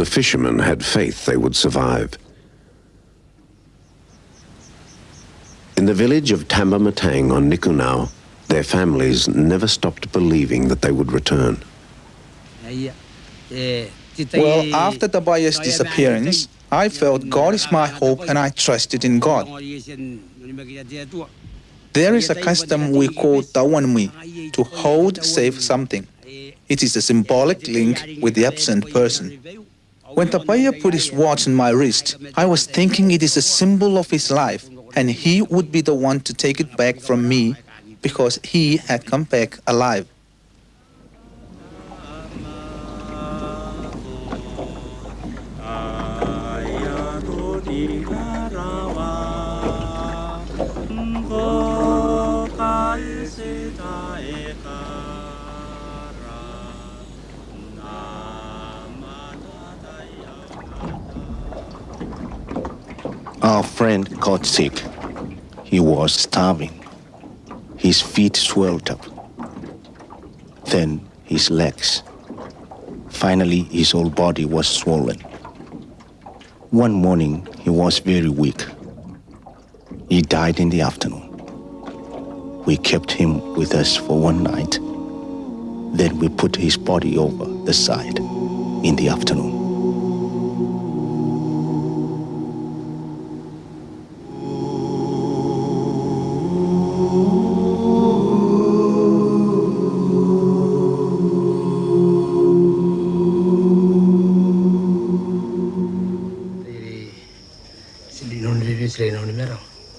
The fishermen had faith they would survive. In the village of Tambamatang on Nikunau, their families never stopped believing that they would return. Well, after the boy's disappearance, I felt God is my hope and I trusted in God. There is a custom we call tawanmi, to hold safe something. It is a symbolic link with the absent person. When Tapaya put his watch on my wrist, I was thinking it is a symbol of his life, and he would be the one to take it back from me because he had come back alive. Our friend got sick. He was starving. His feet swelled up. Then his legs. Finally, his whole body was swollen. One morning, he was very weak. He died in the afternoon. We kept him with us for one night. Then we put his body over the side in the afternoon.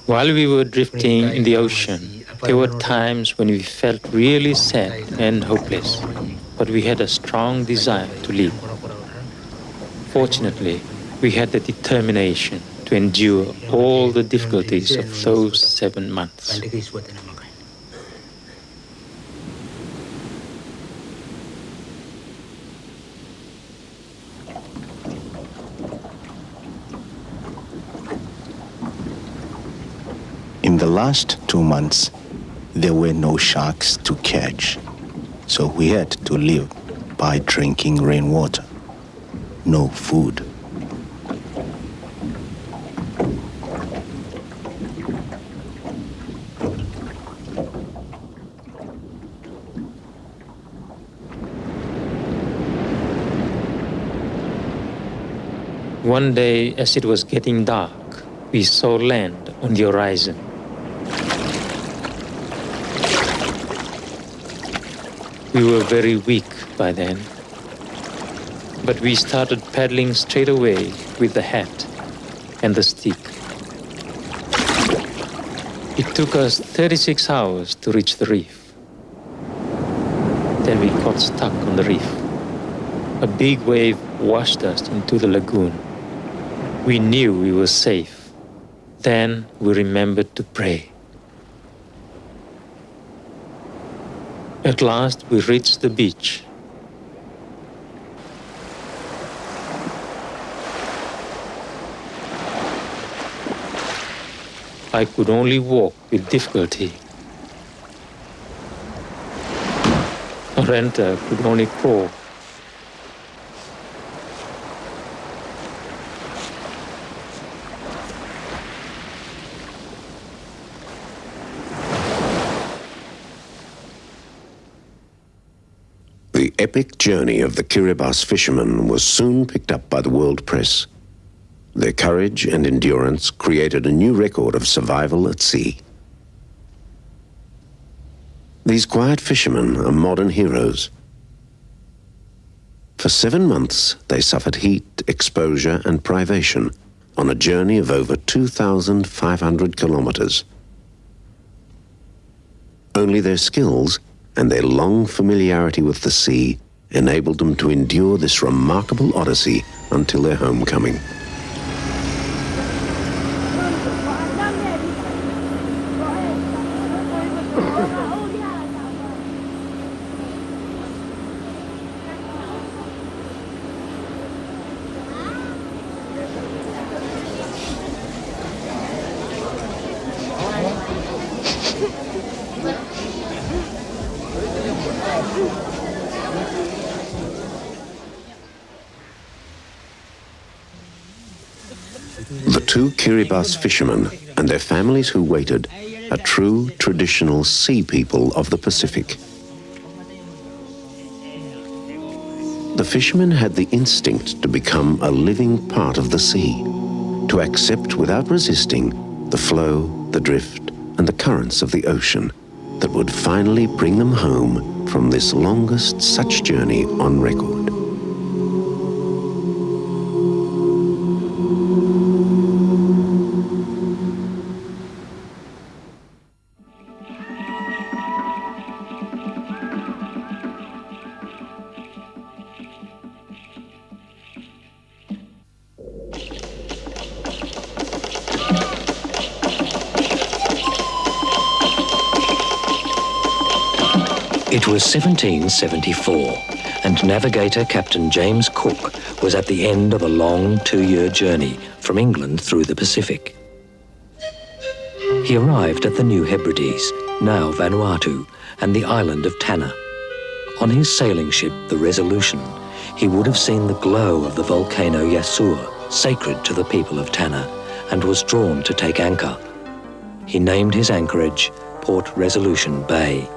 While we were drifting in the ocean, there were times when we felt really sad and hopeless, but we had a strong desire to live. Fortunately, we had the determination to endure all the difficulties of those 7 months. In the last 2 months, there were no sharks to catch, so we had to live by drinking rainwater. No food. One day, as it was getting dark, we saw land on the horizon. We were very weak by then, but we started paddling straight away with the hat and the stick. It took us 36 hours to reach the reef. Then we got stuck on the reef. A big wave washed us into the lagoon. We knew we were safe. Then we remembered to pray. At last, we reached the beach. I could only walk with difficulty. Renta could only crawl. The epic journey of the Kiribati fishermen was soon picked up by the world press. Their courage and endurance created a new record of survival at sea. These quiet fishermen are modern heroes. For 7 months, they suffered heat, exposure, and privation on a journey of over 2,500 kilometers. Only their skills and their long familiarity with the sea enabled them to endure this remarkable odyssey until their homecoming. The two Kiribati fishermen and their families who waited are true traditional sea people of the Pacific. The fishermen had the instinct to become a living part of the sea, to accept without resisting the flow, the drift, and the currents of the ocean that would finally bring them home from this longest such journey on record. It was 1774, and navigator Captain James Cook was at the end of a long 2-year journey from England through the Pacific. He arrived at the New Hebrides, now Vanuatu, and the island of Tanna. On his sailing ship, the Resolution, he would have seen the glow of the volcano Yasur, sacred to the people of Tanna, and was drawn to take anchor. He named his anchorage Port Resolution Bay.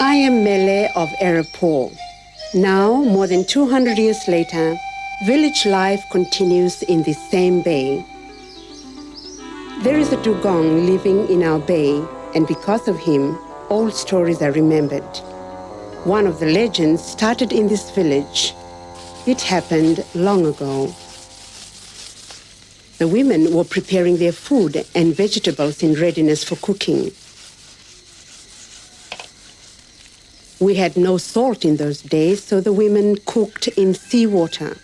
I am Mele of Erepor. Now, more than 200 years later, village life continues in the same bay. There is a dugong living in our bay, and because of him, old stories are remembered. One of the legends started in this village. It happened long ago. The women were preparing their food and vegetables in readiness for cooking. We had no salt in those days, so the women cooked in seawater.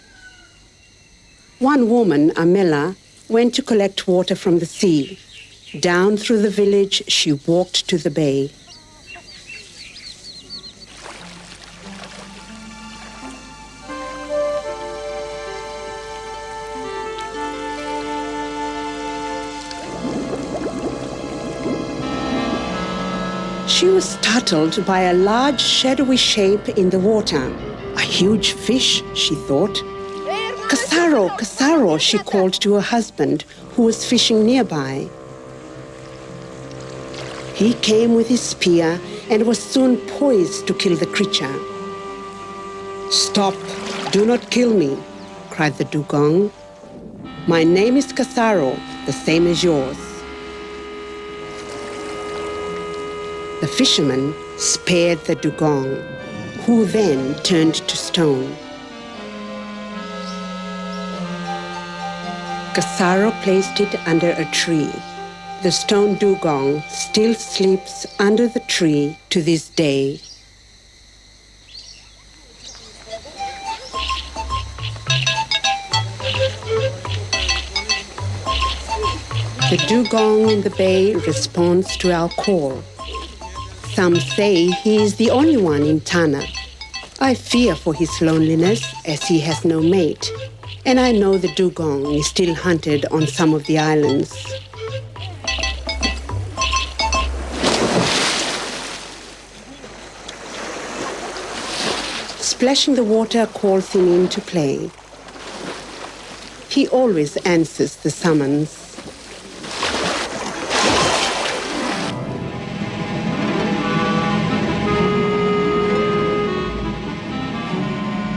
One woman, Amela, went to collect water from the sea. Down through the village, she walked to the bay. She was startled by a large shadowy shape in the water. A huge fish, she thought. Kasaro, Kasaro, she called to her husband, who was fishing nearby. He came with his spear and was soon poised to kill the creature. Stop, do not kill me, cried the dugong. My name is Kasaro, the same as yours. The fisherman spared the dugong, who then turned to stone. Kasaro placed it under a tree. The stone dugong still sleeps under the tree to this day. The dugong in the bay responds to our call. Some say he is the only one in Tanna. I fear for his loneliness as he has no mate, and I know the dugong is still hunted on some of the islands. Splashing the water calls him in to play. He always answers the summons.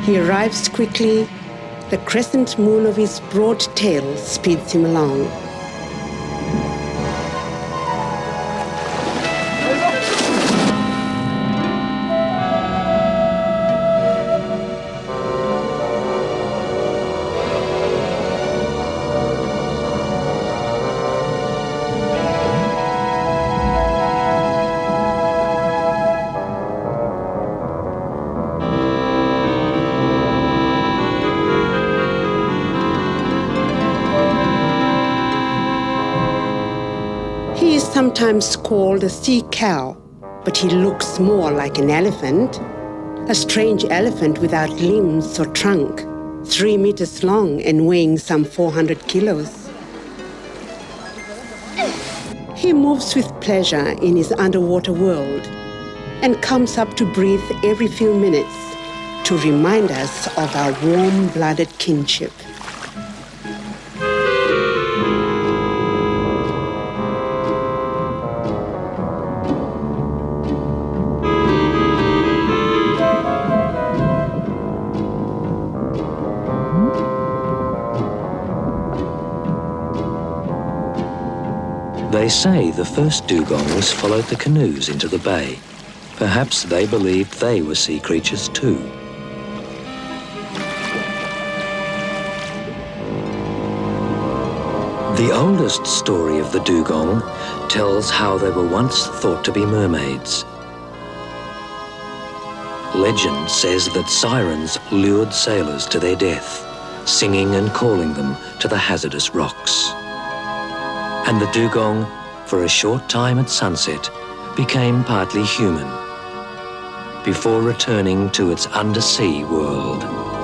He arrives quickly. The crescent moon of his broad tail speeds him along. He is sometimes called a sea cow, but he looks more like an elephant. A strange elephant without limbs or trunk, 3 meters long and weighing some 400 kilos. He moves with pleasure in his underwater world and comes up to breathe every few minutes to remind us of our warm-blooded kinship. They say the first dugongs followed the canoes into the bay. Perhaps they believed they were sea creatures too. The oldest story of the dugong tells how they were once thought to be mermaids. Legend says that sirens lured sailors to their death, singing and calling them to the hazardous rocks. And the dugong, for a short time at sunset, became partly human, before returning to its undersea world.